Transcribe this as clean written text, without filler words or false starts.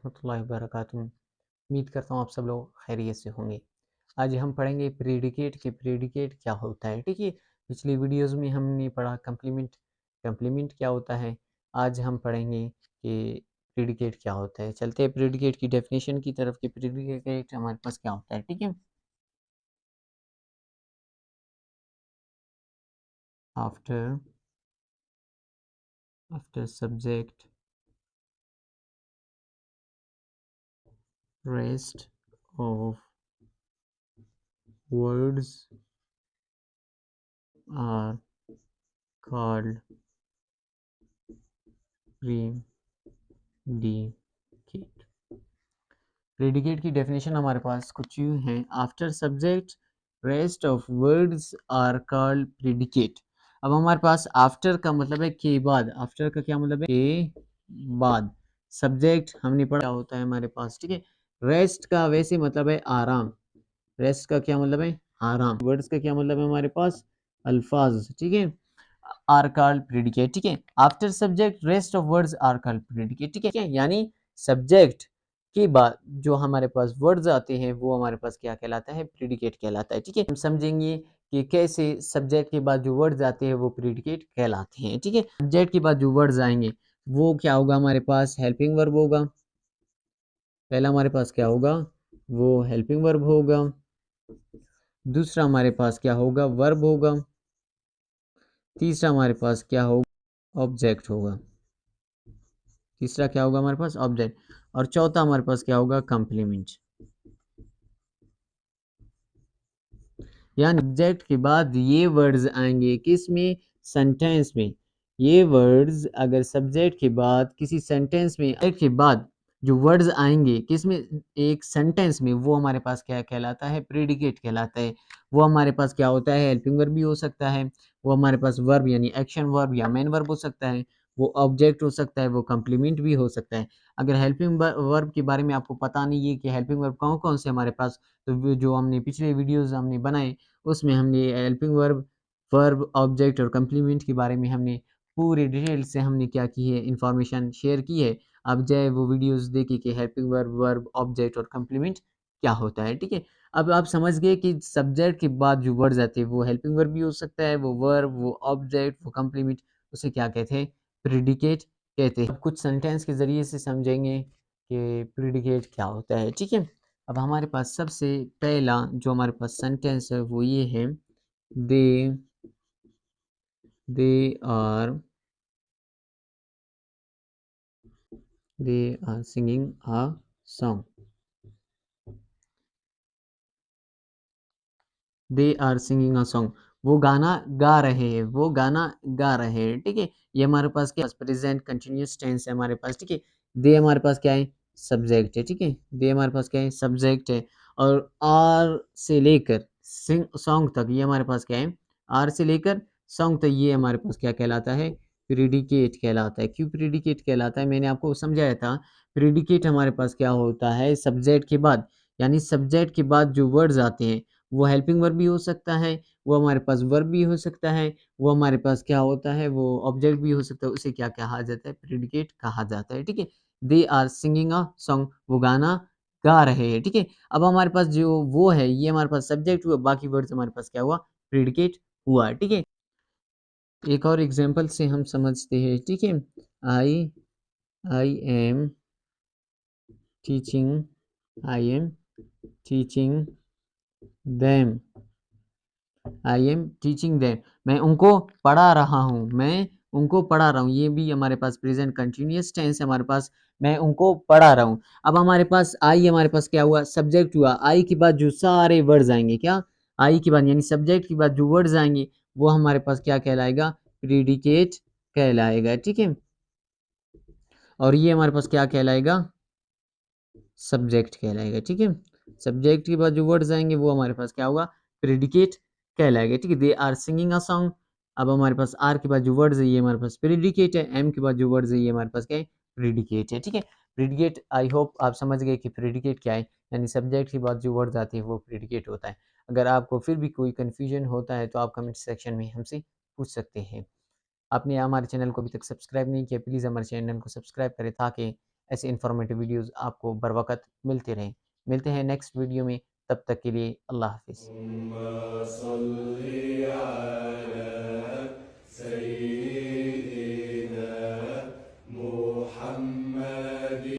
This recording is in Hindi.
रहमतुल्लाहि व बरकातुहू। उम्मीद करता हूँ आप सब लोग खैरियत से होंगे। आज हम पढ़ेंगे प्रेडिकेट के प्रेडिकेट क्या होता है। ठीक है, पिछली वीडियोस में हमने पढ़ा कम्प्लीमेंट, कम्प्लीमेंट क्या होता है। आज हम पढ़ेंगे कि प्रेडिकेट क्या होता है। चलते हैं प्रेडिकेट की डेफिनेशन की तरफ कि प्रेडिकेट हमारे पास क्या होता है। ठीक है, after subject rest of words are called predicate। Predicate की डेफिनेशन हमारे पास कुछ यूं है। After subject rest of words are called predicate. अब हमारे पास आफ्टर का मतलब है के बाद, आफ्टर का क्या मतलब है के बाद। सब्जेक्ट हमने पढ़ा होता है हमारे पास। ठीक है, रेस्ट का वैसे मतलब है आराम, रेस्ट का क्या मतलब है आराम। वर्ड्स का क्या मतलब है हमारे पास अल्फाज। ठीक है, आर कॉल्ड प्रेडिकेट। ठीक है, after subject rest of words are called predicate. ठीक है, यानी सब्जेक्ट के बाद जो हमारे पास वर्ड्स आते हैं वो हमारे पास क्या कहलाता है, प्रेडिकेट कहलाता है। ठीक है, हम समझेंगे कि कैसे सब्जेक्ट के बाद जो वर्ड्स आते हैं वो प्रेडिकेट कहलाते हैं। ठीक है, सब्जेक्ट के बाद जो वर्ड्स आएंगे वो क्या होगा, हमारे पास हेल्पिंग वर्ब होगा। पहला हमारे पास क्या होगा, वो हेल्पिंग वर्ब होगा। दूसरा हमारे पास क्या होगा, वर्ब होगा। तीसरा हमारे पास क्या होगा, ऑब्जेक्ट होगा। तीसरा क्या होगा हमारे पास, ऑब्जेक्ट। और चौथा हमारे पास क्या होगा, कंप्लीमेंट। यानी ऑब्जेक्ट के बाद ये वर्ड्स आएंगे किस में, सेंटेंस में। ये वर्ड्स अगर सब्जेक्ट के बाद किसी सेंटेंस में के बाद जो वर्ड्स आएंगे किस में, एक सेंटेंस में, वो हमारे पास क्या कहलाता है, प्रेडिकेट कहलाता है। वो हमारे पास क्या होता है, हेल्पिंग वर्ब भी हो सकता है, वो हमारे पास वर्ब यानी एक्शन वर्ब या मेन वर्ब हो सकता है, वो ऑब्जेक्ट हो सकता है, वो कंप्लीमेंट भी हो सकता है। अगर हेल्पिंग वर्ब के बारे में आपको पता नहीं है कि हेल्पिंग वर्ब कौन कौन से हमारे पास, तो जो हमने पिछले वीडियोस हमने बनाए उसमें हमने हेल्पिंग वर्ब, वर्ब, ऑब्जेक्ट और कंप्लीमेंट के बारे में हमने पूरी डिटेल से हमने क्या की है, इंफॉर्मेशन शेयर की है। आप जाए वो वीडियोस देखिए कि हेल्पिंग वर्ब, वर्ब, ऑब्जेक्ट और कंप्लीमेंट क्या होता है। ठीक है, अब आप समझ गए कि सब्जेक्ट के बाद जो वर्ड्स आते हैं वो हेल्पिंग वर्ब भी हो सकता है, वो वर्ब, वो ऑब्जेक्ट, वो कंप्लीमेंट, उसे क्या कहते हैं, प्रेडिकेट कहते हैं। अब कुछ सेंटेंस के जरिए से समझेंगे कि प्रेडिकेट क्या होता है। ठीक है, अब हमारे पास सबसे पहला जो हमारे पास सेंटेंस है वो ये है, they are singing a song. They are singing a song, वो गाना गा रहे हैं, वो गाना गा रहे हैं। ठीक है, ये हमारे पास क्या, प्रेजेंट कंटिन्यूअस टेंस है हमारे पास। ठीक है, दे हमारे पास क्या है, सब्जेक्ट है। ठीक है, दे हमारे पास क्या है, सब्जेक्ट है। और आर से लेकर सिंग सॉन्ग तक ये हमारे पास क्या है, आर से लेकर सॉन्ग तक ये हमारे पास क्या कहलाता है, प्रेडिकेट कहलाता है। क्यों प्रेडिकेट कहलाता है, मैंने आपको समझाया था। प्रेडिकेट हमारे पास क्या होता है, सब्जेक्ट के बाद, यानी सब्जेक्ट के बाद जो वर्ड्स आते हैं वो हेल्पिंग वर्ब भी हो सकता है, वो हमारे पास वर्ब भी हो सकता है, वो हमारे पास क्या होता है, वो ऑब्जेक्ट भी हो सकता है। उसे क्या कहा जाता है, प्रेडिकेट कहा जाता है। ठीक है, they are singing a song, वो गाना गा रहे हैं। ठीक है, अब हमारे पास जो वो है ये हमारे पास सब्जेक्ट हुआ, बाकी वर्ड्स हमारे पास क्या हुआ, प्रेडिकेट हुआ। ठीक है, एक और एग्जांपल से हम समझते हैं। ठीक है, I I am teaching, I am teaching them, I am teaching them, मैं उनको पढ़ा रहा हूँ, मैं उनको पढ़ा रहा हूँ। ये भी हमारे पास प्रेजेंट कंटिन्यूअस टेंस है हमारे पास, मैं उनको पढ़ा रहा हूँ। अब हमारे पास आई, हमारे पास क्या हुआ, सब्जेक्ट हुआ। आई के बाद जो सारे वर्ड्स आएंगे, क्या, आई के बाद यानी सब्जेक्ट के बाद जो वर्ड्स आएंगे वो हमारे पास क्या कहलाएगा, प्रेडिकेट कहलाएगा। ठीक है, और ये हमारे पास क्या कहलाएगा, सब्जेक्ट कहलाएगा। ठीक है, सब्जेक्ट के बाद जो वर्ड्स आएंगे वो हमारे पास क्या होगा, प्रेडिकेट कहलाएगा। ठीक है, they are singing a song, अब हमारे पास आर के बाद जो वर्ड्स है ये हमारे पास प्रेडिकेट है, एम के बाद जो वर्ड्स है ये हमारे पास क्या है, प्रेडिकेट है। ठीक है, प्रेडिकेट, आई होप आप समझ गए कि प्रेडिकेट क्या है, यानी सब्जेक्ट के बाद जो वर्ड्स आते हैं वो प्रेडिकेट होता है। अगर आपको फिर भी कोई कन्फ्यूजन होता है तो आप कमेंट सेक्शन में हमसे पूछ सकते हैं। आपने हमारे चैनल को अभी तक सब्सक्राइब नहीं किया, प्लीज़ हमारे चैनल को सब्सक्राइब करें ताकि ऐसे इन्फॉर्मेटिव वीडियोज़ आपको बर वक़्त मिलते रहें। मिलते हैं नेक्स्ट वीडियो में, तब तक के लिए अल्लाह हाफ़िज़।